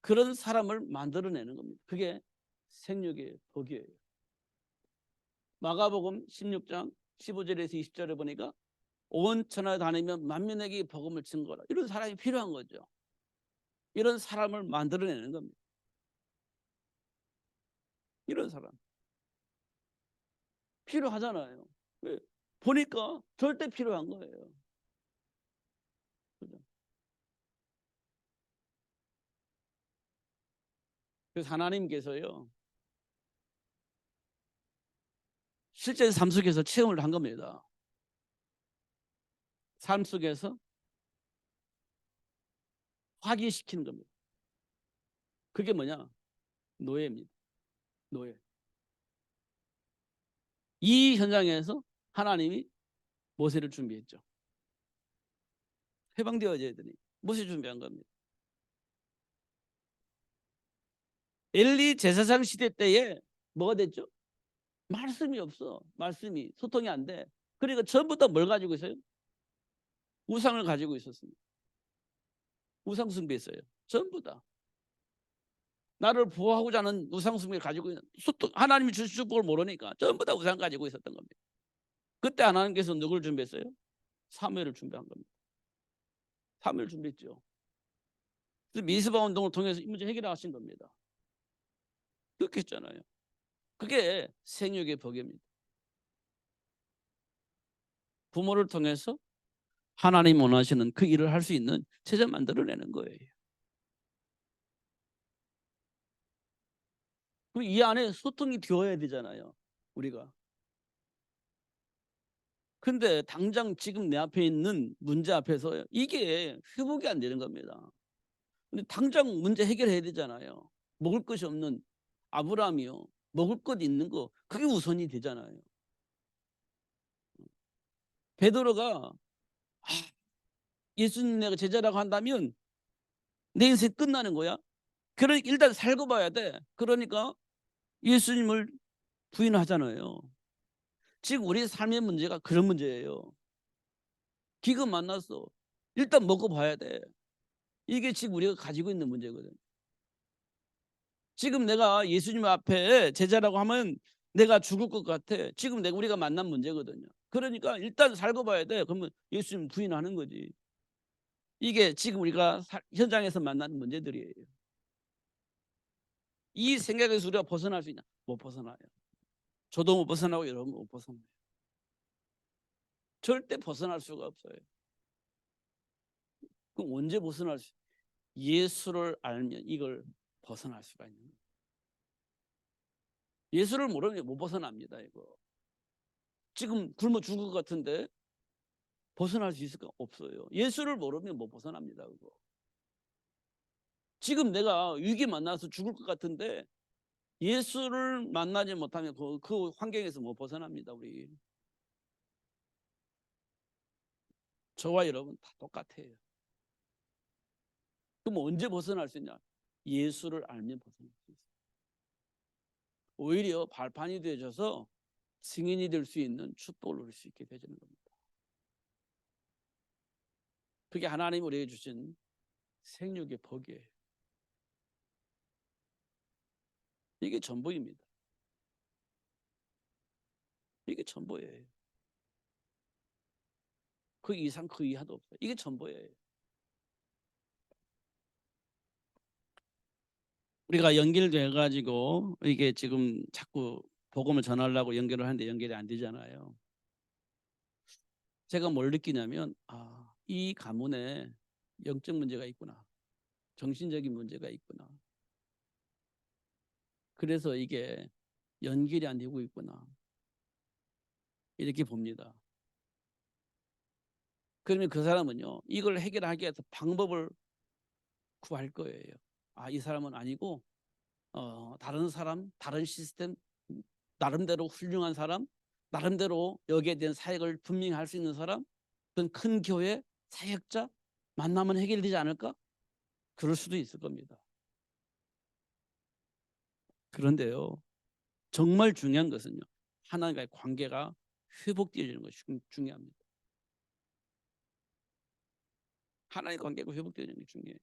Speaker 1: 그런 사람을 만들어내는 겁니다. 그게 생육의 복이에요. 마가복음 16장 15절에서 20절에 보니까 온 천하 다니며 만민에게 복음을 증거하라. 이런 사람이 필요한 거죠. 이런 사람을 만들어내는 겁니다. 이런 사람 필요하잖아요. 왜? 보니까 절대 필요한 거예요. 그죠? 그래서 하나님께서요 실제 삶 속에서 체험을 한 겁니다. 삶 속에서 확인시키는 겁니다. 그게 뭐냐? 노예입니다. 노예. 이 현장에서 하나님이 모세를 준비했죠. 해방되어져야 되니 모세 준비한 겁니다. 엘리 제사장 시대 때에 뭐가 됐죠? 말씀이 없어. 말씀이 소통이 안 돼. 그러니까 전부 다 뭘 가지고 있어요? 우상을 가지고 있었습니다. 우상 숭배했어요. 전부 다. 나를 보호하고자 하는 우상 숭배를 가지고 있는 소통, 하나님이 주신 축복을 모르니까 전부 다 우상 가지고 있었던 겁니다. 그때 하나님께서 누구를 준비했어요? 사무엘을 준비한 겁니다. 사무엘 준비했죠. 그래서 미스바 운동을 통해서 이 문제 해결하신 겁니다. 그렇게 했잖아요. 그게 생육의 복입니다. 부모를 통해서 하나님 원하시는 그 일을 할 수 있는 제자 만들어내는 거예요. 그럼 이 안에 소통이 되어야 되잖아요. 우리가. 근데 당장 지금 내 앞에 있는 문제 앞에서 이게 회복이 안 되는 겁니다. 근데 당장 문제 해결해야 되잖아요. 먹을 것이 없는 아브라함이요. 먹을 것 있는 거 그게 우선이 되잖아요. 베드로가 예수님 내가 제자라고 한다면 내 인생 끝나는 거야. 그러니까 일단 살고 봐야 돼. 그러니까 예수님을 부인하잖아요. 지금 우리 삶의 문제가 그런 문제예요. 기금 만났어. 일단 먹고 봐야 돼. 이게 지금 우리가 가지고 있는 문제거든. 지금 내가 예수님 앞에 제자라고 하면 내가 죽을 것 같아. 지금 우리가 만난 문제거든요. 그러니까 일단 살고 봐야 돼. 그러면 예수님 부인하는 거지. 이게 지금 우리가 현장에서 만나는 문제들이에요. 이 생각에서 우리가 벗어날 수 있냐? 못 벗어나요. 저도 못 벗어나고 여러분 못 벗어나요. 절대 벗어날 수가 없어요. 그럼 언제 벗어날 수? 예수를 알면 이걸 벗어날 수가 있는 거예요. 예수를 모르면 못 벗어납니다. 이거 지금 굶어 죽을 것 같은데 벗어날 수 있을까? 없어요. 예수를 모르면 못 벗어납니다. 그거. 지금 내가 위기 만나서 죽을 것 같은데 예수를 만나지 못하면 그 환경에서 못 벗어납니다. 우리 저와 여러분 다 똑같아요. 그럼 언제 벗어날 수 있냐? 예수를 알면 벗어날 수 있어요. 오히려 발판이 되어져서 증인이 될 수 있는 축복을 누릴 수 있게 되는 겁니다. 그게 하나님 우리에게 주신 생육의 복이에요. 이게 전부입니다. 이게 전부예요. 그 이상 그 이하도 없어요. 이게 전부예요. 우리가 연결돼 가지고 이게 지금 자꾸 복음을 전하려고 연결을 하는데 연결이 안 되잖아요. 제가 뭘 느끼냐면 이 가문에 영적 문제가 있구나. 정신적인 문제가 있구나. 그래서 이게 연결이 안 되고 있구나. 이렇게 봅니다. 그러면 그 사람은요, 이걸 해결하기 위해서 방법을 구할 거예요. 이 사람은 아니고 다른 사람, 다른 시스템, 나름대로 훌륭한 사람, 나름대로 여기에 대한 사역을 분명히 할 수 있는 사람, 그런 큰 교회 사역자 만나면 해결되지 않을까? 그럴 수도 있을 겁니다. 그런데요, 정말 중요한 것은요, 하나님과의 관계가 회복되어지는 것이 중요합니다. 하나님의 관계가 회복되어지는 게 중요해요.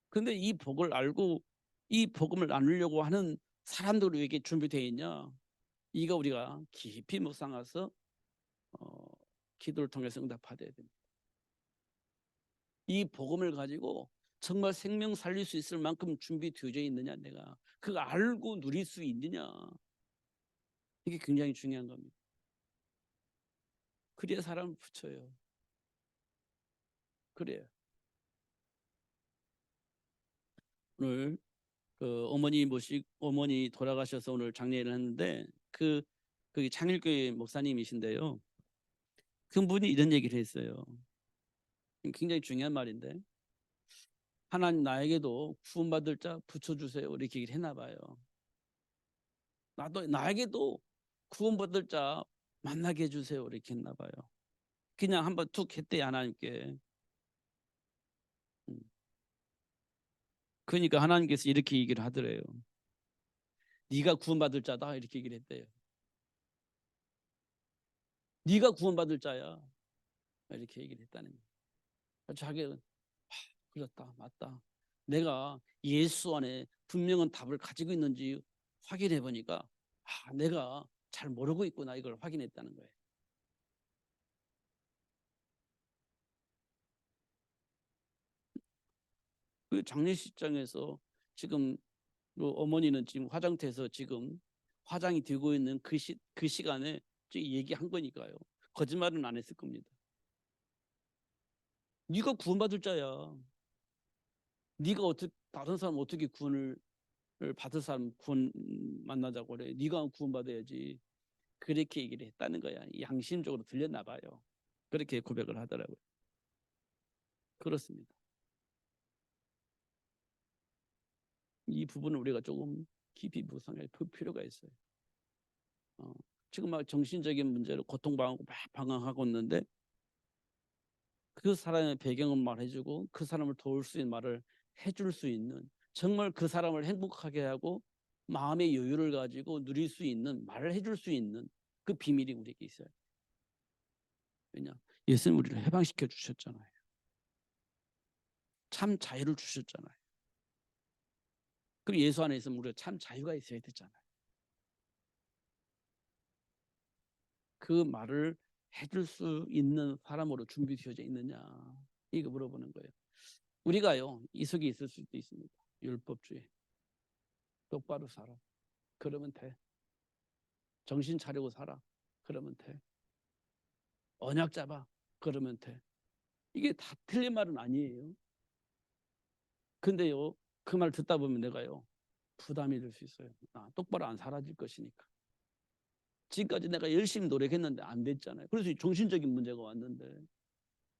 Speaker 1: 그런데 이 복을 알고 이 복음을 나누려고 하는 사람들이 왜 이렇게 준비되어 있냐? 이거 우리가 깊이 묵상해서 기도를 통해서 응답받아야 됩니다. 이 복음을 가지고 정말 생명 살릴 수 있을 만큼 준비되어져 있느냐, 내가 그거 알고 누릴 수 있느냐, 이게 굉장히 중요한 겁니다. 그래야 사람을 붙여요. 그래요. 오늘 그 어머니 돌아가셔서 오늘 장례를 했는데 그 창일교회 목사님이신데요. 그분이 이런 얘기를 했어요. 굉장히 중요한 말인데, 하나님 나에게도 구원받을 자 붙여주세요, 이렇게 얘기를 했나 봐요. 나에게도 구원받을 자 만나게 해주세요, 이렇게 했나 봐요. 그냥 한번 툭 했대요, 하나님께. 그러니까 하나님께서 이렇게 얘기를 하더래요. 네가 구원받을 자다, 이렇게 얘기를 했대요. 네가 구원받을 자야, 이렇게 얘기를 했다는 거예요. 자기는 그렇다, 맞다. 내가 예수 안에 분명한 답을 가지고 있는지 확인해 보니까 내가 잘 모르고 있구나, 이걸 확인했다는 거예요. 그 장례식장에서 지금 어머니는 지금 화장터에서 지금 화장이 되고 있는 그 시간에 얘기한 거니까요. 거짓말은 안 했을 겁니다. 네가 구원받을 자야. 네가 어떻게 다른 사람 어떻게 구원을 받을 사람 구원 만나자고 그래. 네가 구원받아야지. 그렇게 얘기를 했다는 거야. 양심적으로 들렸나 봐요. 그렇게 고백을 하더라고요. 그렇습니다. 이 부분을 우리가 조금 깊이 묵상할 필요가 있어요. 지금 막 정신적인 문제로 고통당하고 막 방황하고 있는데 그 사람의 배경을 말해주고 그 사람을 도울 수 있는 말을 해줄 수 있는, 정말 그 사람을 행복하게 하고 마음의 여유를 가지고 누릴 수 있는 말을 해줄 수 있는 그 비밀이 우리에게 있어요. 왜냐? 예수님 우리를 해방시켜 주셨잖아요. 참 자유를 주셨잖아요. 그럼 예수 안에 있으면 우리가 참 자유가 있어야 되잖아요. 그 말을 해줄 수 있는 사람으로 준비되어져 있느냐, 이거 물어보는 거예요. 우리가요, 이석이 있을 수도 있습니다. 율법주의. 똑바로 살아. 그러면 돼. 정신 차리고 살아. 그러면 돼. 언약 잡아. 그러면 돼. 이게 다 틀린 말은 아니에요. 근데요, 그 말 듣다 보면 내가요, 부담이 될 수 있어요. 똑바로 안 살아질 것이니까. 지금까지 내가 열심히 노력했는데 안 됐잖아요. 그래서 정신적인 문제가 왔는데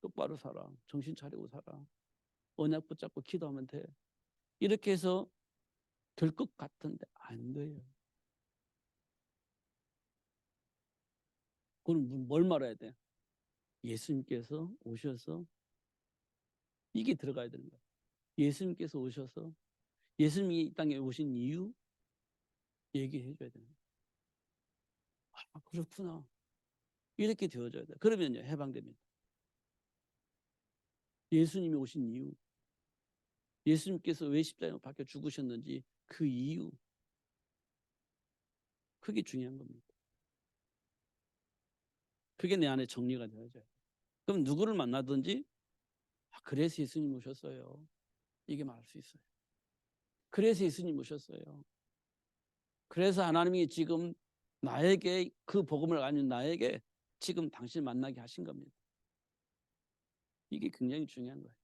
Speaker 1: 똑바로 살아. 정신 차리고 살아. 언약 붙잡고 기도하면 돼. 이렇게 해서 될 것 같은데 안 돼요. 그럼 뭘 말해야 돼? 예수님께서 오셔서 이게 들어가야 되는 거야. 예수님께서 오셔서 예수님이 이 땅에 오신 이유 얘기해 줘야 되는 거야. 아, 그렇구나. 이렇게 되어져야 돼. 그러면요, 해방됩니다. 예수님이 오신 이유, 예수님께서 왜 십자가에 박혀 죽으셨는지 그 이유, 그게 중요한 겁니다. 그게 내 안에 정리가 되어져요. 그럼 누구를 만나든지 그래서 예수님 오셨어요. 이게 말할 수 있어요. 그래서 예수님 오셨어요. 그래서 하나님이 지금 나에게 그 복음을 가진 나에게 지금 당신 만나게 하신 겁니다. 이게 굉장히 중요한 거예요.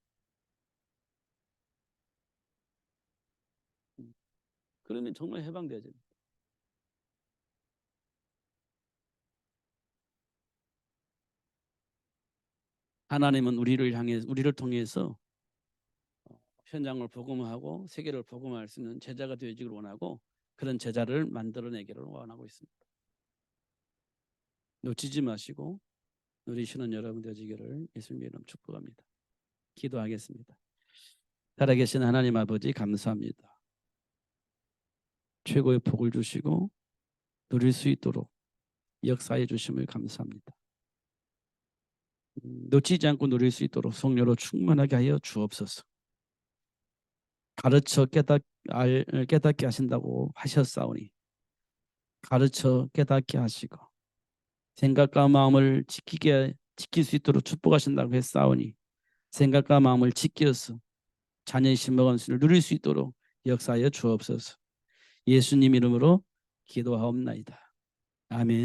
Speaker 1: 그러면 정말 해방되어야 됩니다. 하나님은 우리를 통해서 현장을 복음화하고 세계를 복음화할 수 있는 제자가 되어지기를 원하고 그런 제자를 만들어내기를 원하고 있습니다. 놓치지 마시고 누리시는 여러분 되시기를 예수님의 이름 축복합니다. 기도하겠습니다. 살아계신 하나님 아버지 감사합니다. 최고의 복을 주시고 누릴 수 있도록 역사해 주심을 감사합니다. 놓치지 않고 누릴 수 있도록 성령으로 충만하게 하여 주옵소서. 가르쳐 깨닫게 하신다고 하셨사오니 가르쳐 깨닫게 하시고 생각과 마음을 지킬 수 있도록 축복하신다고 했사오니 생각과 마음을 지켜서 자녀의 신먹은 수를 누릴 수 있도록 역사하여 주옵소서. 예수님 이름으로 기도하옵나이다. 아멘.